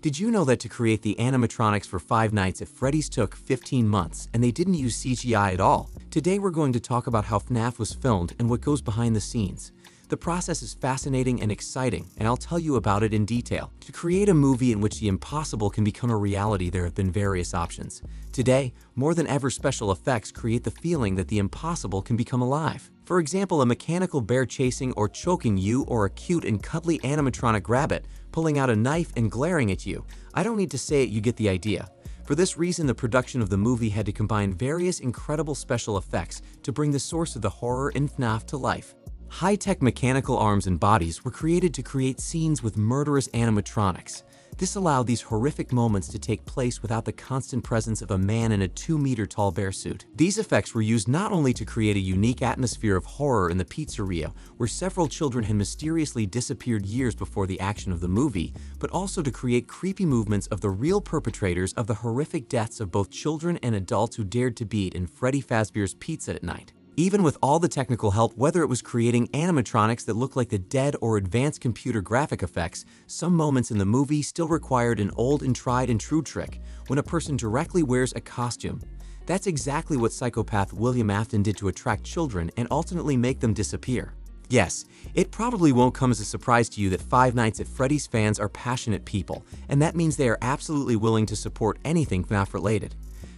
Did you know that to create the animatronics for Five Nights at Freddy's took 15 months and they didn't use CGI at all? Today we're going to talk about how FNAF was filmed and what goes behind the scenes. The process is fascinating and exciting, and I'll tell you about it in detail. To create a movie in which the impossible can become a reality, there have been various options. Today, more than ever, special effects create the feeling that the impossible can become alive. For example, a mechanical bear chasing or choking you, or a cute and cuddly animatronic rabbit pulling out a knife and glaring at you. I don't need to say it, you get the idea. For this reason, the production of the movie had to combine various incredible special effects to bring the source of the horror in FNAF to life. High-tech mechanical arms and bodies were created to create scenes with murderous animatronics. This allowed these horrific moments to take place without the constant presence of a man in a 2-meter-tall bear suit. These effects were used not only to create a unique atmosphere of horror in the pizzeria, where several children had mysteriously disappeared years before the action of the movie, but also to create creepy movements of the real perpetrators of the horrific deaths of both children and adults who dared to be in Freddy Fazbear's Pizza at night. Even with all the technical help, whether it was creating animatronics that looked like the dead or advanced computer graphic effects, some moments in the movie still required an old and tried and true trick, when a person directly wears a costume. That's exactly what psychopath William Afton did to attract children and ultimately make them disappear. Yes, it probably won't come as a surprise to you that Five Nights at Freddy's fans are passionate people, and that means they are absolutely willing to support anything FNAF related.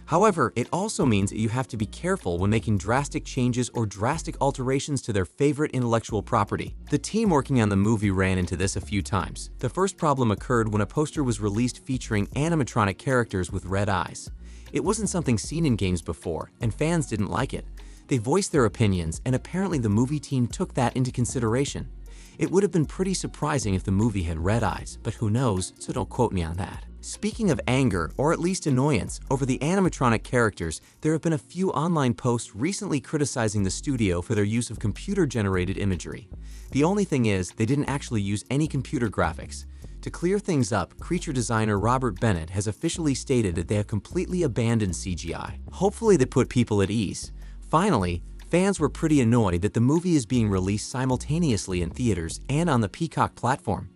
However, it also means that you have to be careful when making drastic changes or drastic alterations to their favorite intellectual property. The team working on the movie ran into this a few times. The first problem occurred when a poster was released featuring animatronic characters with red eyes. It wasn't something seen in games before, and fans didn't like it. They voiced their opinions, and apparently the movie team took that into consideration. It would have been pretty surprising if the movie had red eyes, but who knows, so don't quote me on that. Speaking of anger, or at least annoyance, over the animatronic characters, there have been a few online posts recently criticizing the studio for their use of computer-generated imagery. The only thing is, they didn't actually use any computer graphics. To clear things up, creature designer Robert Bennett has officially stated that they have completely abandoned CGI. Hopefully that put people at ease. Finally, fans were pretty annoyed that the movie is being released simultaneously in theaters and on the Peacock platform.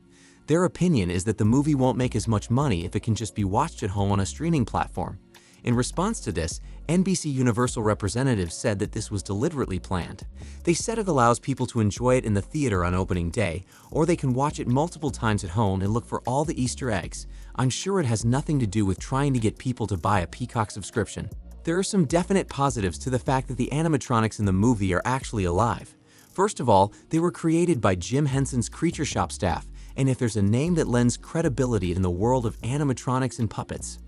Their opinion is that the movie won't make as much money if it can just be watched at home on a streaming platform. In response to this, NBC Universal representatives said that this was deliberately planned. They said it allows people to enjoy it in the theater on opening day, or they can watch it multiple times at home and look for all the Easter eggs. I'm sure it has nothing to do with trying to get people to buy a Peacock subscription. There are some definite positives to the fact that the animatronics in the movie are actually alive. First of all, they were created by Jim Henson's Creature Shop staff, and if there's a name that lends credibility in the world of animatronics and puppets,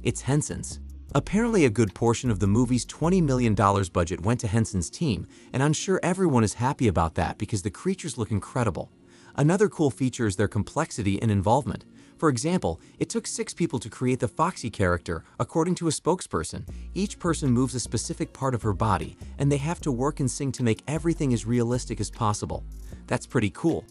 it's Henson's. Apparently a good portion of the movie's $20 million budget went to Henson's team, and I'm sure everyone is happy about that because the creatures look incredible. Another cool feature is their complexity and involvement. For example, it took 6 people to create the Foxy character, according to a spokesperson. Each person moves a specific part of her body, and they have to work and sing to make everything as realistic as possible. That's pretty cool.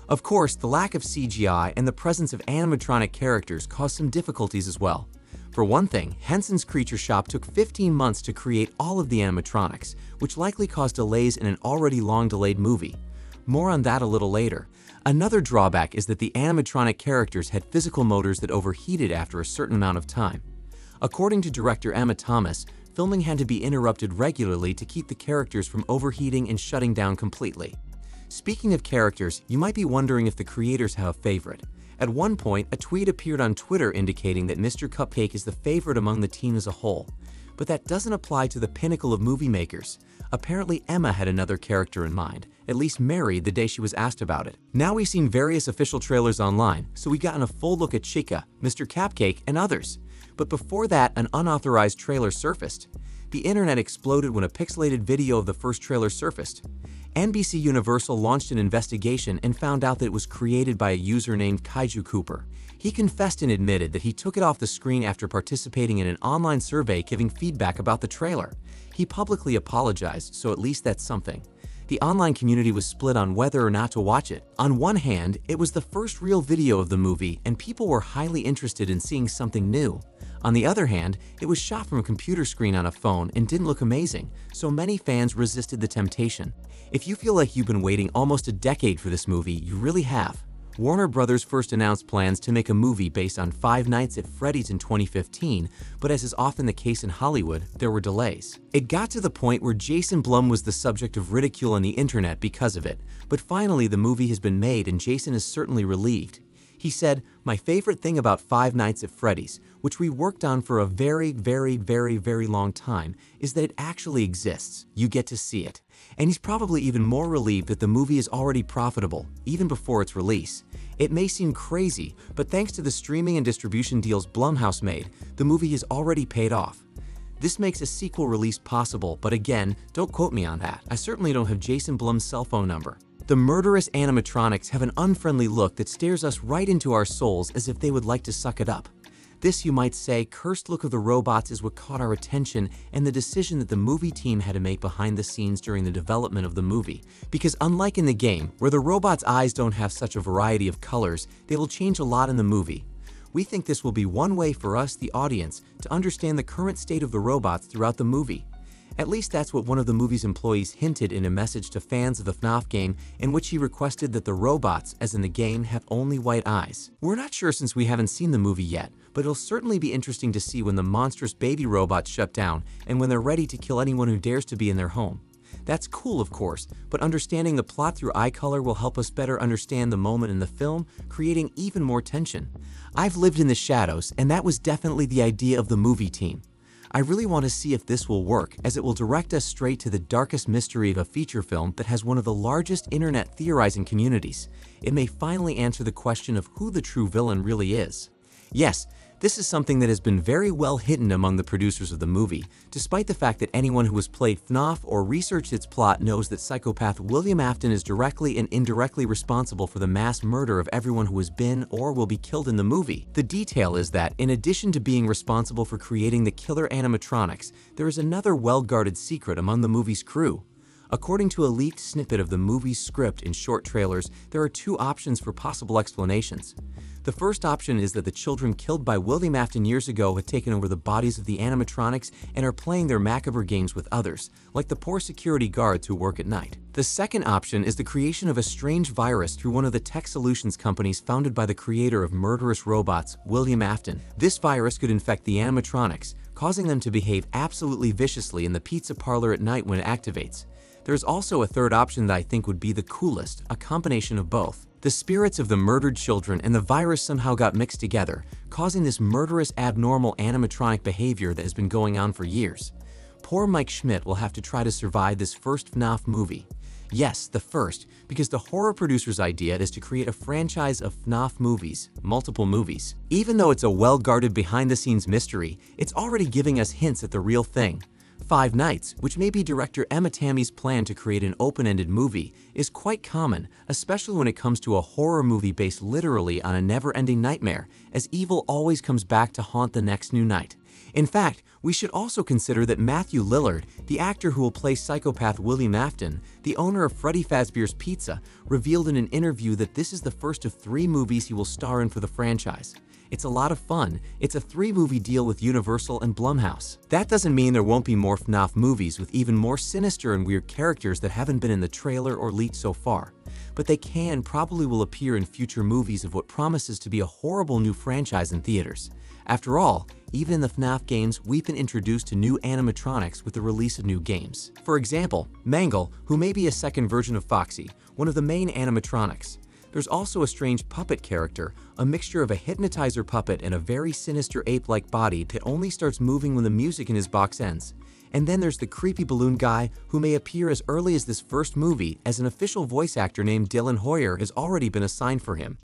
Of course, the lack of CGI and the presence of animatronic characters caused some difficulties as well. For one thing, Henson's Creature Shop took 15 months to create all of the animatronics, which likely caused delays in an already long-delayed movie. More on that a little later. Another drawback is that the animatronic characters had physical motors that overheated after a certain amount of time. According to director Emma Thomas, filming had to be interrupted regularly to keep the characters from overheating and shutting down completely. Speaking of characters, you might be wondering if the creators have a favorite. At one point, a tweet appeared on Twitter indicating that Mr. Cupcake is the favorite among the team as a whole. But that doesn't apply to the pinnacle of movie makers. Apparently Emma had another character in mind, at least Mary the day she was asked about it. Now we've seen various official trailers online, so we've gotten a full look at Chica, Mr. Cupcake, and others. But before that, an unauthorized trailer surfaced. The internet exploded when a pixelated video of the first trailer surfaced. NBC Universal launched an investigation and found out that it was created by a user named Kaiju Cooper. He confessed and admitted that he took it off the screen after participating in an online survey giving feedback about the trailer. He publicly apologized, so at least that's something. The online community was split on whether or not to watch it. On one hand, it was the first real video of the movie and people were highly interested in seeing something new. On the other hand, it was shot from a computer screen on a phone and didn't look amazing, so many fans resisted the temptation. If you feel like you've been waiting almost a decade for this movie, you really have. Warner Brothers first announced plans to make a movie based on Five Nights at Freddy's in 2015, but as is often the case in Hollywood, there were delays. It got to the point where Jason Blum was the subject of ridicule on the internet because of it, but finally the movie has been made and Jason is certainly relieved. He said, "My favorite thing about Five Nights at Freddy's, which we worked on for a very long time, is that it actually exists. You get to see it." And he's probably even more relieved that the movie is already profitable, even before its release. It may seem crazy, but thanks to the streaming and distribution deals Blumhouse made, the movie has already paid off. This makes a sequel release possible, but again, don't quote me on that. I certainly don't have Jason Blum's cell phone number. The murderous animatronics have an unfriendly look that stares us right into our souls as if they would like to suck it up. This, you might say, cursed look of the robots is what caught our attention and the decision that the movie team had to make behind the scenes during the development of the movie. Because unlike in the game, where the robots' eyes don't have such a variety of colors, they will change a lot in the movie. We think this will be one way for us, the audience, to understand the current state of the robots throughout the movie. At least that's what one of the movie's employees hinted in a message to fans of the FNAF game, in which he requested that the robots, as in the game, have only white eyes. We're not sure since we haven't seen the movie yet, but it'll certainly be interesting to see when the monstrous baby robots shut down and when they're ready to kill anyone who dares to be in their home. That's cool, of course, but understanding the plot through eye color will help us better understand the moment in the film, creating even more tension. I've lived in the shadows, and that was definitely the idea of the movie team. I really want to see if this will work, as it will direct us straight to the darkest mystery of a feature film that has one of the largest internet theorizing communities. It may finally answer the question of who the true villain really is. Yes, this is something that has been very well hidden among the producers of the movie, despite the fact that anyone who has played FNAF or researched its plot knows that psychopath William Afton is directly and indirectly responsible for the mass murder of everyone who has been or will be killed in the movie. The detail is that, in addition to being responsible for creating the killer animatronics, there is another well-guarded secret among the movie's crew. According to a leaked snippet of the movie's script in short trailers, there are two options for possible explanations. The first option is that the children killed by William Afton years ago had taken over the bodies of the animatronics and are playing their macabre games with others, like the poor security guards who work at night. The second option is the creation of a strange virus through one of the tech solutions companies founded by the creator of murderous robots, William Afton. This virus could infect the animatronics, causing them to behave absolutely viciously in the pizza parlor at night when it activates. There's also a third option that I think would be the coolest, a combination of both. The spirits of the murdered children and the virus somehow got mixed together, causing this murderous, abnormal animatronic behavior that has been going on for years. Poor Mike Schmidt will have to try to survive this first FNAF movie. Yes, the first, because the horror producer's idea is to create a franchise of FNAF movies, multiple movies. Even though it's a well-guarded behind-the-scenes mystery, it's already giving us hints at the real thing. Five Nights, which may be director Emma Tammy's plan to create an open-ended movie, is quite common, especially when it comes to a horror movie based literally on a never-ending nightmare, as evil always comes back to haunt the next new night. In fact, we should also consider that Matthew Lillard, the actor who will play psychopath William Afton, the owner of Freddy Fazbear's Pizza, revealed in an interview that this is the first of 3 movies he will star in for the franchise. It's a lot of fun. It's a 3-movie deal with Universal and Blumhouse. That doesn't mean there won't be more FNAF movies with even more sinister and weird characters that haven't been in the trailer or leaked so far. But they probably will appear in future movies of what promises to be a horrible new franchise in theaters. After all, even in the FNAF games, we've been introduced to new animatronics with the release of new games. For example, Mangle, who may be a second version of Foxy, one of the main animatronics. There's also a strange puppet character, a mixture of a hypnotizer puppet and a very sinister ape-like body that only starts moving when the music in his box ends. And then there's the creepy balloon guy who may appear as early as this first movie, as an official voice actor named Dylan Hoyer has already been assigned for him.